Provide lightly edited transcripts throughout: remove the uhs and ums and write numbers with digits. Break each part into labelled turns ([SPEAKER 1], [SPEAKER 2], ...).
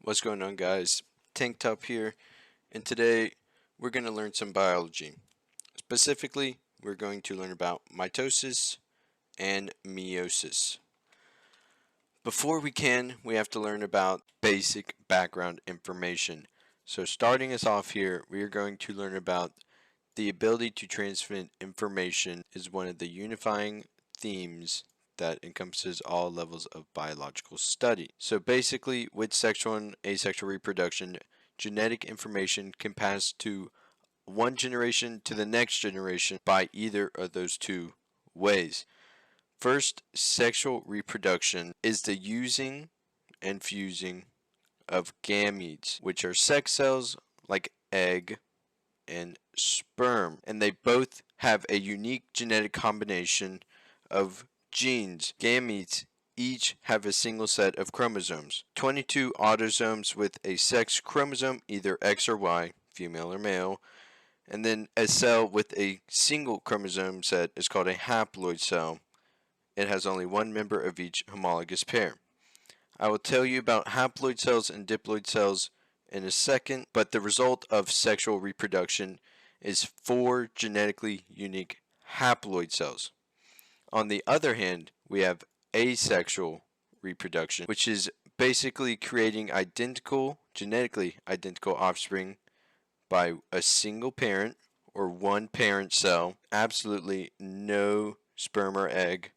[SPEAKER 1] What's going on, guys? Tank Top here, and today we're going to learn some biology. Specifically, we're going to learn about mitosis and meiosis. Before we have to learn about basic background information. So starting us off here, we are going to learn about the ability to transmit information is one of the unifying themes that encompasses all levels of biological study. So basically, with sexual and asexual reproduction, genetic information can pass to one generation to the next generation by either of those two ways. First, sexual reproduction is the using and fusing of gametes, which are sex cells like egg and sperm, and they both have a unique genetic combination of genes. Gametes each have a single set of chromosomes. 22 autosomes with a sex chromosome, either X or Y, female or male, and then a cell with a single chromosome set is called a haploid cell. It has only one member of each homologous pair. I will tell you about haploid cells and diploid cells in a second, but the result of sexual reproduction is 4 genetically unique haploid cells. On the other hand, we have asexual reproduction, which is basically creating genetically identical offspring by a single parent or one parent cell, absolutely no sperm or egg,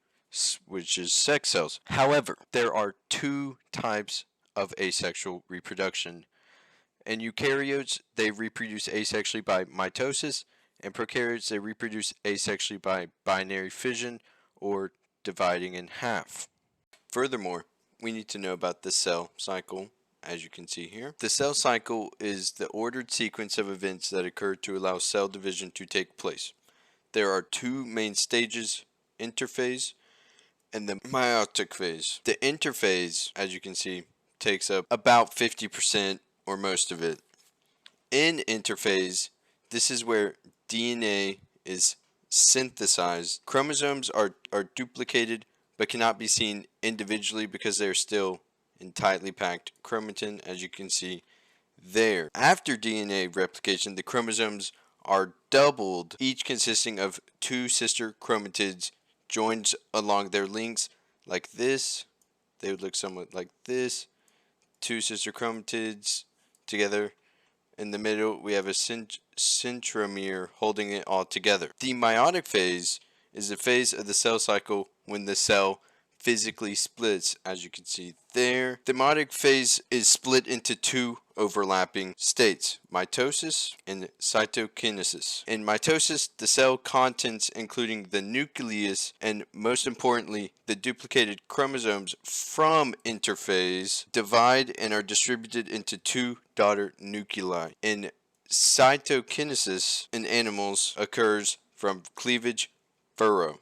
[SPEAKER 1] which is sex cells. However, there are two types of asexual reproduction. In eukaryotes, they reproduce asexually by mitosis, and prokaryotes, they reproduce asexually by binary fission or dividing in half. Furthermore, we need to know about the cell cycle, as you can see here. The cell cycle is the ordered sequence of events that occur to allow cell division to take place. There are two main stages, interphase and the meiotic phase. The interphase, as you can see, takes up about 50% or most of it. In interphase, this is where DNA is synthesized. Chromosomes are duplicated but cannot be seen individually because they are still in tightly packed chromatin, as you can see there. After DNA replication, the chromosomes are doubled, each consisting of two sister chromatids joined along their lengths like this. They would look somewhat like this. Two sister chromatids together. In the middle, we have a centromere holding it all together. The meiotic phase is the phase of the cell cycle when the cell physically splits, as you can see there. The meiotic phase is split into two overlapping states, mitosis and cytokinesis. In mitosis, the cell contents, including the nucleus and most importantly, the duplicated chromosomes from interphase, divide and are distributed into two daughter nuclei. In cytokinesis in animals occurs from cleavage furrow,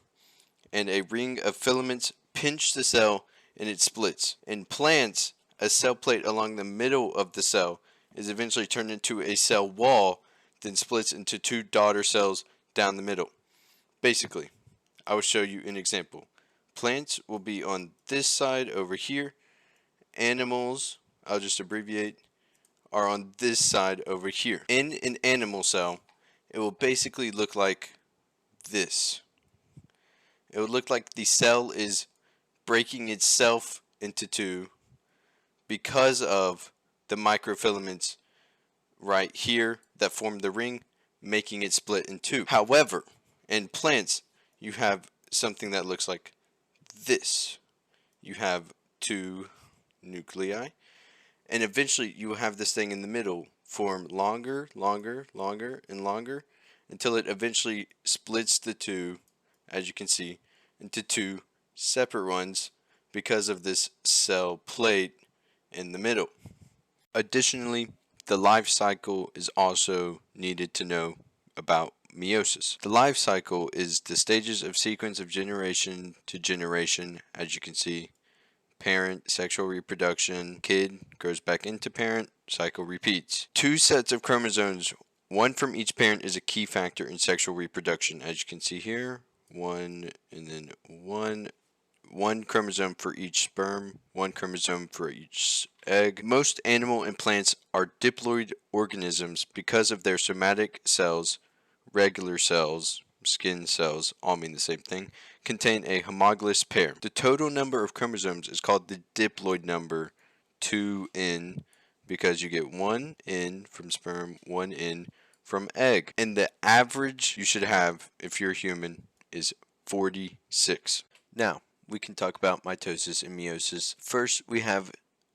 [SPEAKER 1] and a ring of filaments pinch the cell and it splits. In plants, a cell plate along the middle of the cell is eventually turned into a cell wall, then splits into two daughter cells down the middle. Basically, I will show you an example. Plants will be on this side over here. Animals, I'll just abbreviate, are on this side over here. In an animal cell, it will basically look like this. It would look like the cell is breaking itself into two because of the microfilaments right here that form the ring, making it split in two. However, in plants, you have something that looks like this. You have two nuclei, and eventually you will have this thing in the middle form longer, and longer until it eventually splits the two, as you can see, into two separate ones because of this cell plate in the middle. Additionally, the life cycle is also needed to know about meiosis. The life cycle is the stages of sequence of generation to generation, as you can see. Parent, sexual reproduction, kid grows back into parent, cycle repeats. Two sets of chromosomes, one from each parent, is a key factor in sexual reproduction, as you can see here. One and then one, one chromosome for each sperm, one chromosome for each egg. Most animal and plants are diploid organisms because of their somatic cells. Regular cells, skin cells, all mean the same thing, contain a homologous pair. The total number of chromosomes is called the diploid number, 2n, because you get 1n from sperm, 1n from egg. And the average you should have, if you're a human, is 46. Now, we can talk about mitosis and meiosis. First, we have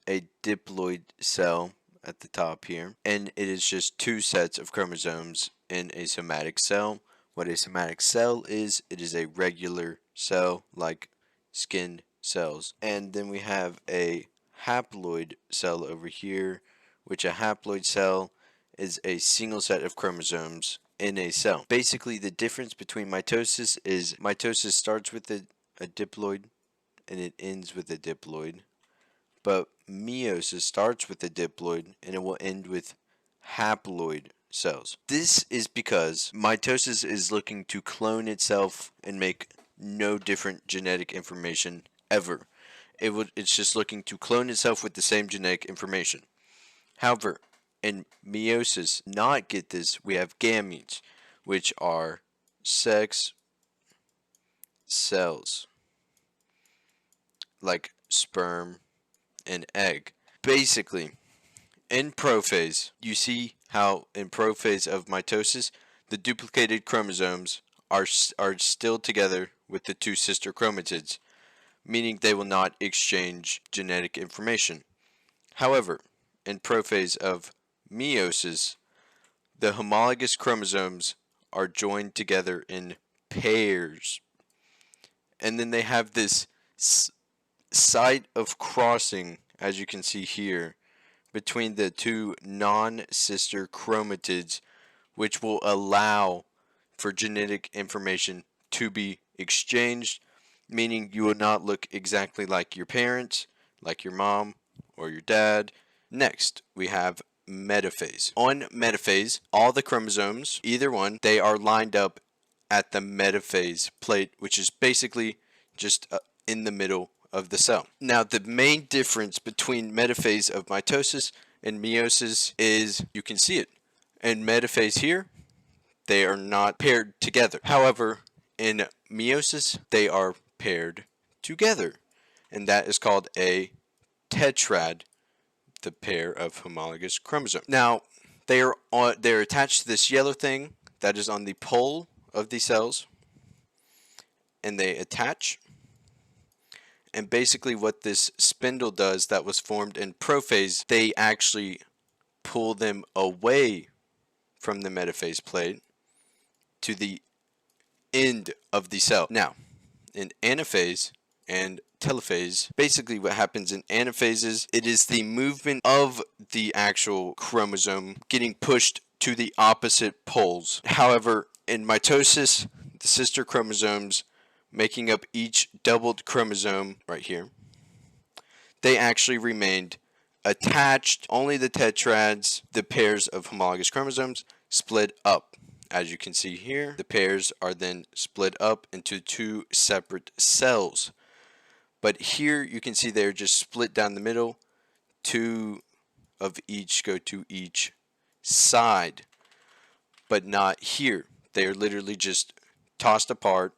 [SPEAKER 1] a diploid cell at the top here, and it is just two sets of chromosomes in a somatic cell. What a somatic cell is, it is a regular cell like skin cells. And then we have a haploid cell over here, which a haploid cell is a single set of chromosomes in a cell. Basically, the difference between mitosis is mitosis starts with a diploid and it ends with a diploid. But meiosis starts with a diploid and it will end with haploid cells. This is because mitosis is looking to clone itself and make no different genetic information ever. It's just looking to clone itself with the same genetic information. However, in meiosis, not get this, we have gametes, which are sex cells, like sperm and egg. Basically, in prophase, you see how in prophase of mitosis, the duplicated chromosomes are still together with the two sister chromatids, meaning they will not exchange genetic information. However, in prophase of meiosis, the homologous chromosomes are joined together in pairs, and then they have this site of crossing, as you can see here, between the two non-sister chromatids, which will allow for genetic information to be exchanged, meaning you will not look exactly like your parents, like your mom or your dad. Next, we have metaphase. On metaphase, all the chromosomes, either one, they are lined up at the metaphase plate, which is basically just in the middle of the cell. Now, the main difference between metaphase of mitosis and meiosis is, you can see it. In metaphase here, they are not paired together. However, in meiosis, they are paired together, and that is called a tetrad, the pair of homologous chromosomes. Now, they're attached to this yellow thing that is on the pole of the cells, and they attach. And basically what this spindle does that was formed in prophase, they actually pull them away from the metaphase plate to the end of the cell. Now, in anaphase and telophase, basically what happens in anaphases, it is the movement of the actual chromosome getting pushed to the opposite poles. However, in mitosis, the sister chromosomes making up each doubled chromosome right here, they actually remained attached. Only the tetrads, the pairs of homologous chromosomes, split up. As you can see here, the pairs are then split up into two separate cells. But here you can see they're just split down the middle. Two of each go to each side, but not here. They are literally just tossed apart,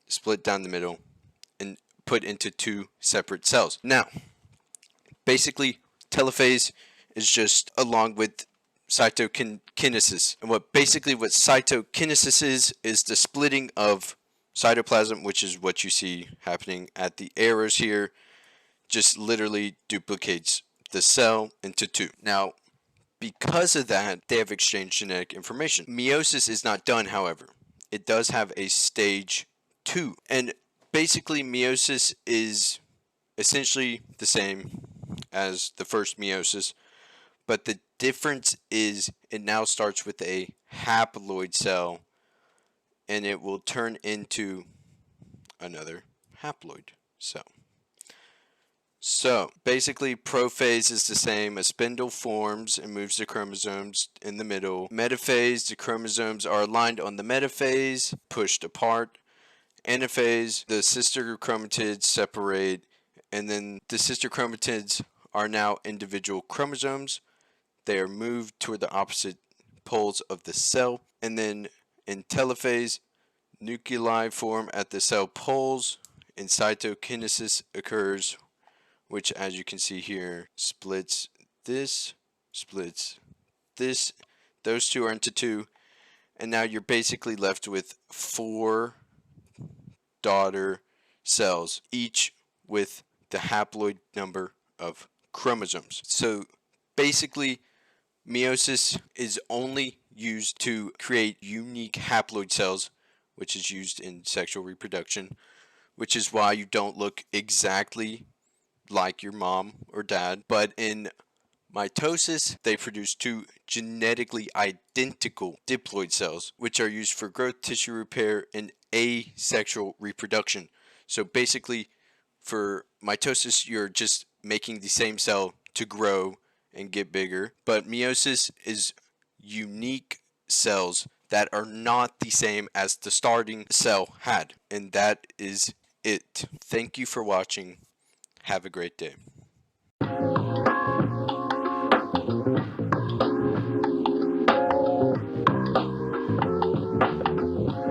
[SPEAKER 1] split down the middle, and put into two separate cells. Now, basically, telophase is just along with cytokinesis. And what cytokinesis is the splitting of cytoplasm, which is what you see happening at the arrows here, just literally duplicates the cell into two. Now, because of that, they have exchanged genetic information. Meiosis is not done, however. It does have a stage 2. And basically, meiosis is essentially the same as the first meiosis, but the difference is it now starts with a haploid cell, and it will turn into another haploid cell. So, basically, prophase is the same. A spindle forms and moves the chromosomes in the middle. Metaphase, the chromosomes are aligned on the metaphase, pushed apart. Anaphase, the sister chromatids separate, and then the sister chromatids are now individual chromosomes. They are moved toward the opposite poles of the cell. And then in telophase, nuclei form at the cell poles, and cytokinesis occurs, which, as you can see here, splits this, splits this. Those two are into two, and now you're basically left with 4 daughter cells, each with the haploid number of chromosomes. So basically, meiosis is only used to create unique haploid cells, which is used in sexual reproduction, which is why you don't look exactly like your mom or dad. But in mitosis, they produce 2 genetically identical diploid cells, which are used for growth, tissue repair, and asexual reproduction. So basically, for mitosis, you're just making the same cell to grow and get bigger. But meiosis is unique cells that are not the same as the starting cell had. And that is it. Thank you for watching. Have a great day.